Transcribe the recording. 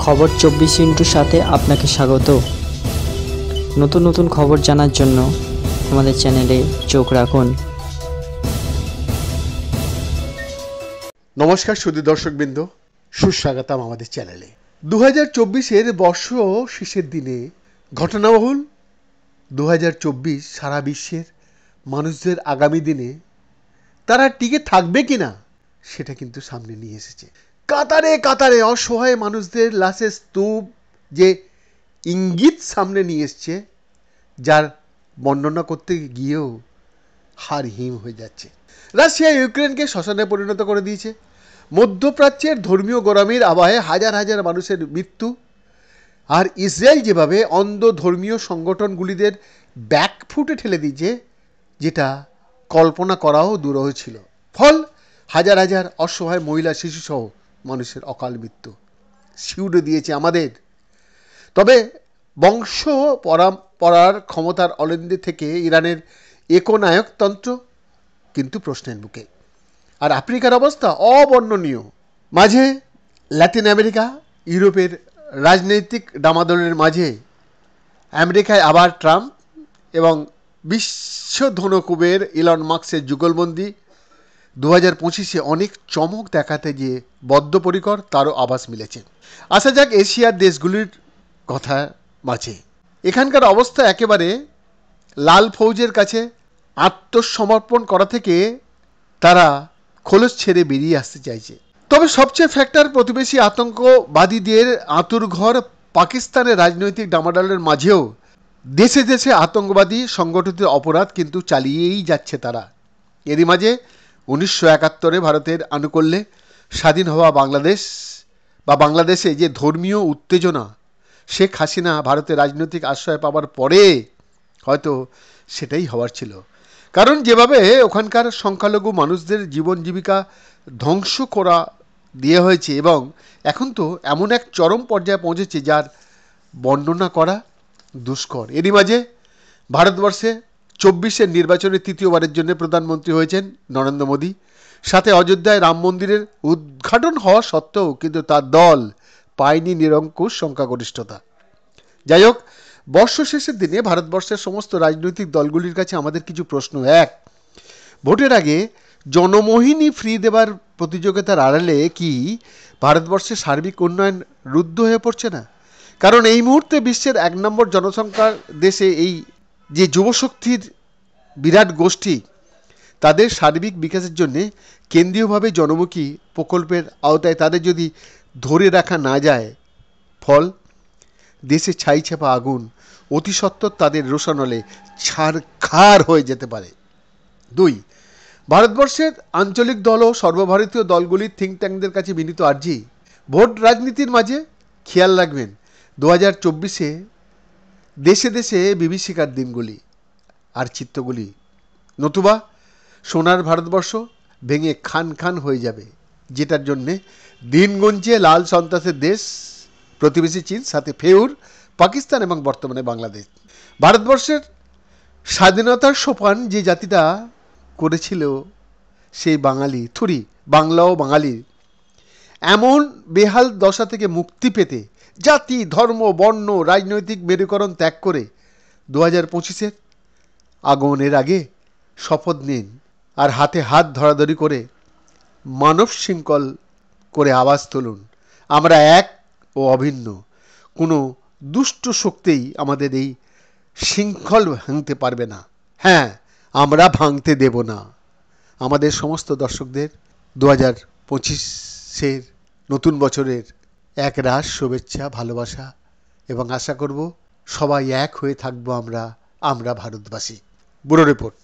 খবর 24 সাথে আপনাকে স্বাগত। নতুন নতুন খবর জানার জন্য আমাদের চ্যানেলে চোখ রাখুন। নমস্কার সুধী দর্শকবৃন্দ, সুস্বাগতম আমাদের চ্যানেলে। 2024-এর বর্ষ শেষের দিনে ঘটনাবহুল 2024 সারা বিশ্বের মানুষদের আগামী দিনে তারা টিকে থাকবে কিনা সেটা কিন্তু সামনে নিয়ে এসেছে। কাতারে কাতারে অসহায় মানুষদের লাশের স্তূপ যে ইঙ্গিত সামনে নিয়ে এসছে, যার বর্ণনা করতে গিয়েও হাড় হিম হয়ে যাচ্ছে। রাশিয়া ইউক্রেনকে শ্মশানে পরিণত করে দিয়েছে। মধ্যপ্রাচ্যের ধর্মীয় গোড়ামির আবহে হাজার হাজার মানুষের মৃত্যু। আর ইসরায়েল যেভাবে অন্ধ ধর্মীয় সংগঠনগুলিদের ব্যাকফুটে ঠেলে দিয়েছে, যেটা কল্পনা করাও দুরূহ ছিল। ফল হাজার হাজার অসহায় মহিলা শিশুসহ মানুষের অকাল মৃত্যু শিউরে দিয়েছে আমাদের। তবে বংশ পরার ক্ষমতার অলিন্দে থেকে ইরানের একনায়কতন্ত্র কিন্তু প্রশ্নের মুখে। আর আফ্রিকার অবস্থা অবর্ণনীয়। মাঝে ল্যাটিন আমেরিকা, ইউরোপের রাজনৈতিক ডামাডোলের মাঝে আমেরিকায় আবার ট্রাম্প এবং বিশ্ব ধনকুবের ইলন মাস্কের যুগলবন্দি 2025-এ অনেক চমক দেখাতে যে বদ্ধপরিকর তারও আভাস মিলেছে। আসা যাক এশিয়ার দেশগুলির কথা মাঝে। এখানকার অবস্থা একেবারে লাল ফৌজের কাছে আত্মসমর্পণ করা থেকে তারা খোলস ছেড়ে বেরিয়ে আসতে চাইছে। তবে সবচেয়ে ফ্যাক্টর প্রতিবেশী আতঙ্কবাদীদের আঁতুড়ঘর পাকিস্তানের রাজনৈতিক ডামাডোলের মাঝেও দেশে দেশে আতঙ্কবাদী সংগঠিত অপরাধ কিন্তু চালিয়েই যাচ্ছে তারা। এরই মাঝে 1971-এ ভারতের আনুকূল্যে স্বাধীন হওয়া বাংলাদেশ বা বাংলাদেশে যে ধর্মীয় উত্তেজনা, শেখ হাসিনা ভারতের রাজনৈতিক আশ্রয় পাওয়ার পরে হয়তো সেটাই হওয়ার ছিল। কারণ যেভাবে ওখানকার সংখ্যালঘু মানুষদের জীবন জীবিকা ধ্বংস করা দিয়ে হয়েছে এবং এখন তো এমন এক চরম পর্যায়ে পৌঁছেছে যার বর্ণনা করা দুষ্কর। এরই মাঝে ভারতবর্ষে 24-এর নির্বাচনে তৃতীয়বারের জন্য প্রধানমন্ত্রী হয়েছেন নরেন্দ্র মোদী। সাথে অযোধ্যায় রাম মন্দিরের উদ্ঘাটন হওয়া সত্ত্বেও কিন্তু তার দল পায়নি নিরঙ্কুশ সংখ্যাগরিষ্ঠতা। যাই হোক, বর্ষ শেষের দিনে ভারতবর্ষের সমস্ত রাজনৈতিক দলগুলির কাছে আমাদের কিছু প্রশ্ন। এক, ভোটের আগে জনমোহিনী ফ্রি দেবার প্রতিযোগিতার আড়ালে কি ভারতবর্ষের সার্বিক উন্নয়ন রুদ্ধ হয়ে পড়ছে না? কারণ এই মুহূর্তে বিশ্বের 1 নম্বর জনসংখ্যার দেশে এই যে যুবশক্তির বিরাট গোষ্ঠী, তাদের সার্বিক বিকাশের জন্যে কেন্দ্রীয়ভাবে জনমুখী প্রকল্পের আওতায় তাদের যদি ধরে রাখা না যায়, ফল দেশে ছাই চাপা আগুন অতি সত্বর তাদের রোশনলে ছারখার হয়ে যেতে পারে। 2, ভারতবর্ষের আঞ্চলিক দল ও সর্বভারতীয় দলগুলির থিঙ্ক ট্যাঙ্কদের কাছে বিনীত আর্জি, ভোট রাজনীতির মাঝে খেয়াল রাখবেন 2024-এ দেশে দেশে বিভীষিকার দিনগুলি আর চিত্রগুলি, নতুবা সোনার ভারতবর্ষ ভেঙে খান খান হয়ে যাবে, যেটার জন্যে দিন গুনছে লাল সন্ত্রাসের দেশ প্রতিবেশী চীন, সাথে ফেউর পাকিস্তান এবং বর্তমানে বাংলাদেশ। ভারতবর্ষের স্বাধীনতার সোপান যে জাতিটা করেছিল সেই বাঙালি বাংলা ও বাঙালি এমন বেহাল দশা থেকে মুক্তি পেতে জাতি, ধর্ম, বর্ণ, রাজনৈতিক মেরুকরণ ত্যাগ করে 2025-এর আগমনের আগে শপথ নিন আর হাতে হাত ধরাধরি করে মানব শৃঙ্খল করে আওয়াজ তুলুন, আমরা এক ও অভিন্ন। কোনো দুষ্ট শক্তিই আমাদের এই শৃঙ্খল ভাঙতে পারবে না। হ্যাঁ, আমরা ভাঙতে দেব না। আমাদের সমস্ত দর্শকদের 2025-এর নতুন বছরের এক রাশ শুভেচ্ছা, ভালোবাসা এবং আশা করব সবাই এক হয়ে থাকবো আমরা ভারতবাসী। Bureau report.